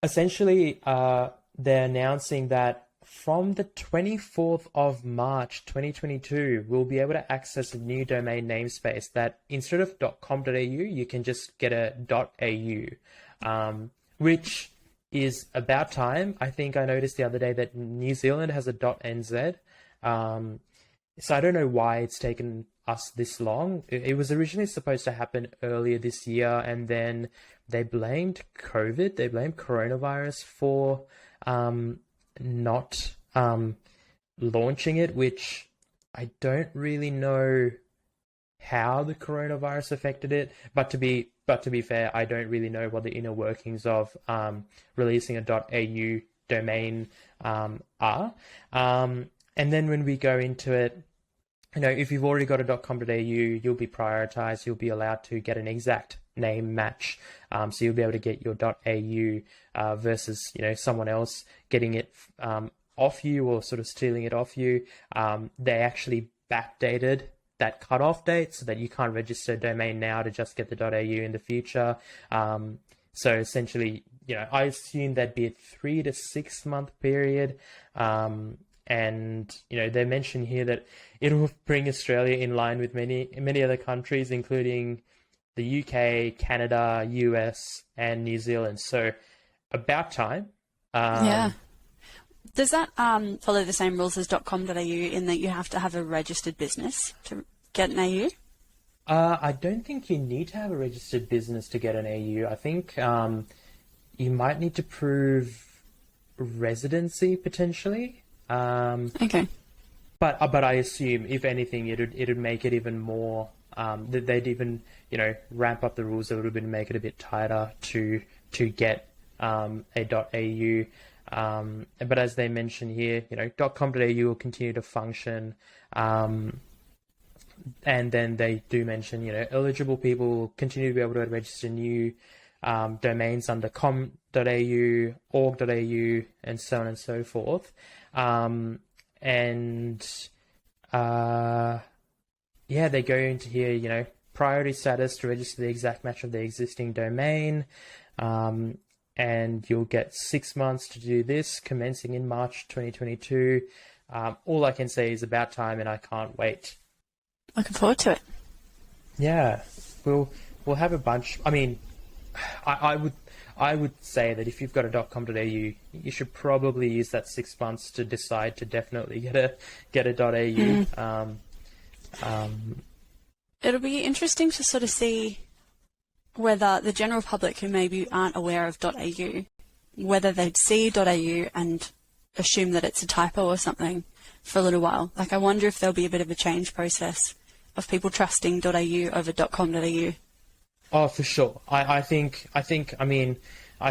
essentially, they're announcing that from the 24th of March 2022, we'll be able to access a new domain namespace that instead of .com.au, you can just get a .au, which is about time. I think I noticed the other day that New Zealand has a .nz. So I don't know why it's taken us this long. It was originally supposed to happen earlier this year, and then they blamed COVID, they blamed coronavirus for not launching it, which I don't really know how the coronavirus affected it. But to be fair, I don't really know what the inner workings of releasing a .au domain are. And then when we go into it, if you've already got a .com.au, you'll be prioritized. You'll be allowed to get an exact name match. So you'll be able to get your .au versus, someone else getting it off you or sort of stealing it off you. They actually backdated that cutoff date so that you can't register a domain now to just get the .au in the future. So essentially, I assume there'd be a 3 to 6 month period. And, they mention here that it will bring Australia in line with many other countries, including the UK, Canada, US, and New Zealand. So about time. Yeah. Does that follow the same rules as .com.au in that you have to have a registered business to get an AU? I don't think you need to have a registered business to get an AU. I think you might need to prove residency potentially. Okay. But I assume, if anything, it'd make it even more. They'd even ramp up the rules a little bit and make it a bit tighter to get a .au. But as they mention here, .com.au will continue to function. And then they do mention, eligible people will continue to be able to register new domains under com.au, org.au, and so on and so forth. They go into here, priority status to register the exact match of the existing domain. And you'll get 6 months to do this, commencing in March 2022. All I can say is about time, and I can't wait. Looking forward to it. Yeah, we'll have a bunch. I mean, I would say that if you've got a .com.au, you should probably use that 6 months to decide to definitely get a .au. It'll be interesting to sort of see whether the general public who maybe aren't aware of .au, whether they'd see .au and assume that it's a typo or something for a little while. Like, I wonder if there'll be a bit of a change process of people trusting .au over .com.au. Oh, for sure. I think, I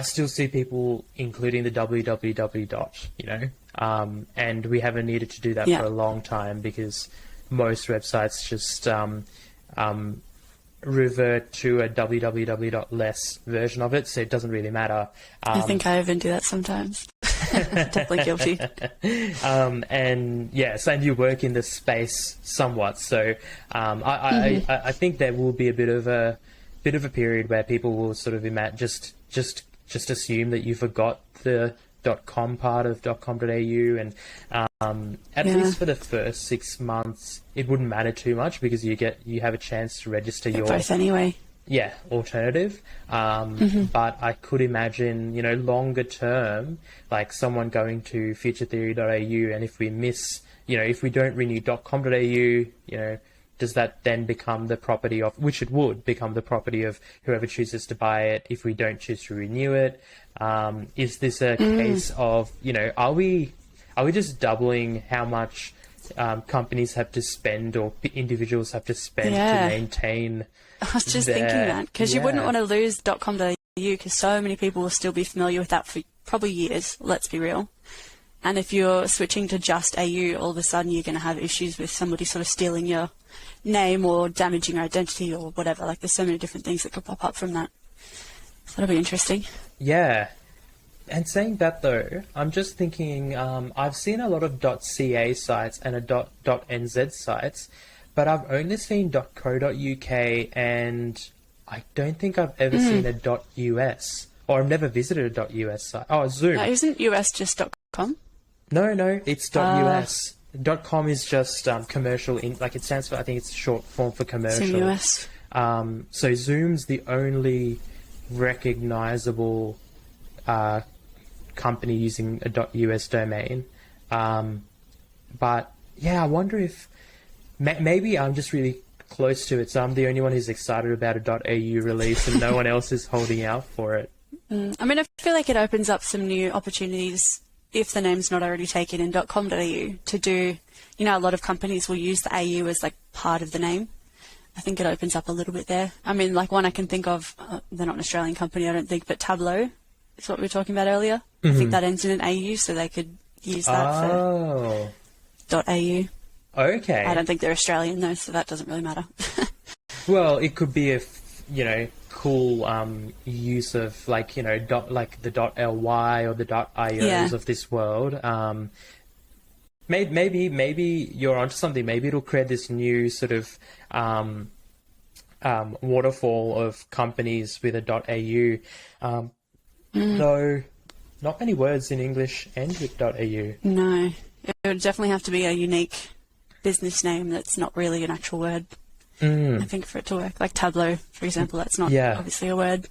still see people including the www. And we haven't needed to do that for a long time because most websites just revert to a www.less version of it, so it doesn't really matter. I think I even do that sometimes. Definitely guilty. And you work in this space somewhat, so I think there will be a bit of a period where people will sort of just assume that you forgot the .com part of .com.au, and at least for the first 6 months, it wouldn't matter too much because you have a chance to register your both anyway. Yeah, alternative. But I could imagine, longer term, like someone going to futuretheory.au, and if we miss, if we don't renew .com.au, does that then become the property of, which it would become the property of whoever chooses to buy it if we don't choose to renew it? Is this a case of, are we just doubling how much companies have to spend or individuals have to spend to maintain? I was just thinking that, because you wouldn't want to lose .com.au because so many people will still be familiar with that for probably years, let's be real. And if you're switching to just AU, all of a sudden you're going to have issues with somebody sort of stealing your name or damaging your identity or whatever. Like, there's so many different things that could pop up from that. So that'll be interesting. Yeah. And saying that, though, I'm just thinking, I've seen a lot of .ca sites and a .nz sites, but I've only seen .co.uk, and I don't think I've ever seen a .us. or I've never visited a .us site. Oh, Zoom. No, isn't US just .com? No, it's .us. .com is just commercial. Like, it stands for, I think it's short form for commercial. Zoom US. So Zoom's the only recognizable company using a .us domain. But yeah, I wonder if maybe I'm just really close to it, so I'm the only one who's excited about a .au release and no one else is holding out for it. I mean, I feel like it opens up some new opportunities if the name's not already taken in .com.au to do, you know, a lot of companies will use the AU as like part of the name. I think it opens up a little bit there. I mean, like one I can think of, they're not an Australian company, I don't think, but Tableau is what we were talking about earlier. I think that ends in an AU, so they could use that for .au. Okay. I don't think they're Australian though, so that doesn't really matter. Well, it could be a, you know, cool use of like, you know, like the .ly or the .ios of this world. Maybe you're onto something. Maybe it'll create this new sort of waterfall of companies with a .au. Though not many words in English end with .au. No, it would definitely have to be a unique business name that's not really an actual word. I think for it to work, like Tableau, for example, that's not obviously a word.